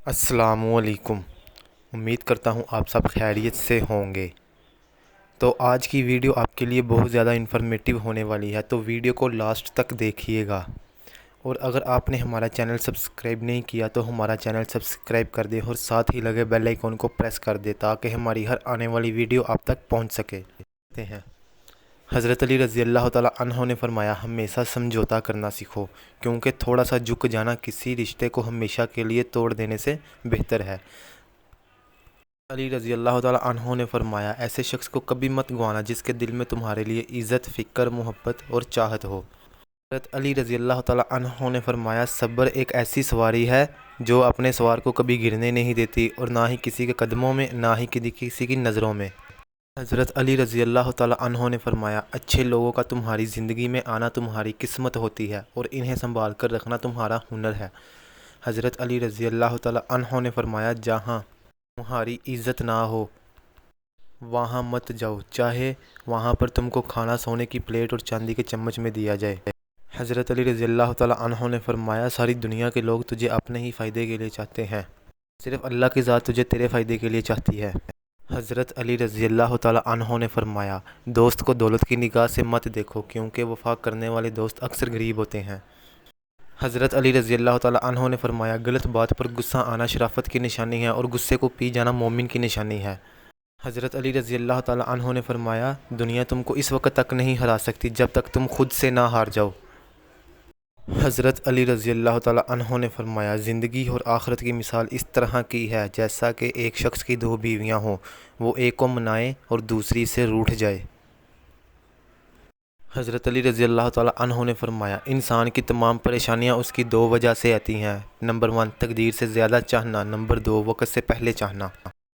السلام علیکم۔ امید کرتا ہوں آپ سب خیریت سے ہوں گے۔ تو آج کی ویڈیو آپ کے لیے بہت زیادہ انفارمیٹیو ہونے والی ہے، تو ویڈیو کو لاسٹ تک دیکھیے گا۔ اور اگر آپ نے ہمارا چینل سبسکرائب نہیں کیا تو ہمارا چینل سبسکرائب کر دیں اور ساتھ ہی لگے بیل آئیکن کو پریس کر دیں تاکہ ہماری ہر آنے والی ویڈیو آپ تک پہنچ سکے۔ حضرت علی رضی اللہ تعالیٰ عنہ نے فرمایا، ہمیشہ سمجھوتا کرنا سیکھو، کیونکہ تھوڑا سا جھک جانا کسی رشتے کو ہمیشہ کے لیے توڑ دینے سے بہتر ہے۔ علی رضی اللہ تعالیٰ عنہ نے فرمایا، ایسے شخص کو کبھی مت گوانا جس کے دل میں تمہارے لیے عزت، فکر، محبت اور چاہت ہو۔ حضرت علی رضی اللہ تعالیٰ عنہ نے فرمایا، صبر ایک ایسی سواری ہے جو اپنے سوار کو کبھی گرنے نہیں دیتی، اور نہ ہی کسی کے قدموں میں، نہ ہی کسی کی نظروں میں۔ حضرت علی رضی اللہ تعالیٰ عنہ نے فرمایا، اچھے لوگوں کا تمہاری زندگی میں آنا تمہاری قسمت ہوتی ہے اور انہیں سنبھال کر رکھنا تمہارا ہنر ہے۔ حضرت علی رضی اللہ تعالیٰ عنہ نے فرمایا، جہاں تمہاری عزت نہ ہو وہاں مت جاؤ، چاہے وہاں پر تم کو کھانا سونے کی پلیٹ اور چاندی کے چمچ میں دیا جائے۔ حضرت علی رضی اللہ تعالیٰ عنہ نے فرمایا، ساری دنیا کے لوگ تجھے اپنے ہی فائدے کے لیے چاہتے ہیں، صرف اللہ کی ذات تجھے تیرے فائدے کے لیے چاہتی ہے۔ حضرت علی رضی اللہ تعالیٰ عنہ نے فرمایا، دوست کو دولت کی نگاہ سے مت دیکھو، کیونکہ وفا کرنے والے دوست اکثر غریب ہوتے ہیں۔ حضرت علی رضی اللہ تعالیٰ عنہ نے فرمایا، غلط بات پر غصہ آنا شرافت کی نشانی ہے اور غصے کو پی جانا مومن کی نشانی ہے۔ حضرت علی رضی اللہ تعالیٰ عنہ نے فرمایا، دنیا تم کو اس وقت تک نہیں ہرا سکتی جب تک تم خود سے نہ ہار جاؤ۔ حضرت علی رضی اللہ تعالیٰ عنہ نے فرمایا، زندگی اور آخرت کی مثال اس طرح کی ہے جیسا کہ ایک شخص کی دو بیویاں ہوں، وہ ایک کو منائے اور دوسری سے روٹھ جائے۔ حضرت علی رضی اللہ تعالیٰ عنہ نے فرمایا، انسان کی تمام پریشانیاں اس کی دو وجہ سے آتی ہیں، نمبر 1 تقدیر سے زیادہ چاہنا، نمبر 2 وقت سے پہلے چاہنا۔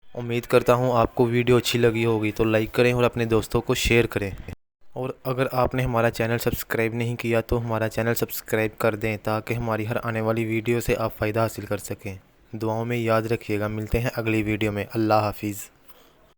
امید کرتا ہوں آپ کو ویڈیو اچھی لگی ہوگی، تو لائک کریں اور اپنے دوستوں کو شیئر کریں۔ اور اگر آپ نے ہمارا چینل سبسکرائب نہیں کیا تو ہمارا چینل سبسکرائب کر دیں تاکہ ہماری ہر آنے والی ویڈیو سے آپ فائدہ حاصل کر سکیں۔ دعاؤں میں یاد رکھیے گا، ملتے ہیں اگلی ویڈیو میں۔ اللہ حافظ۔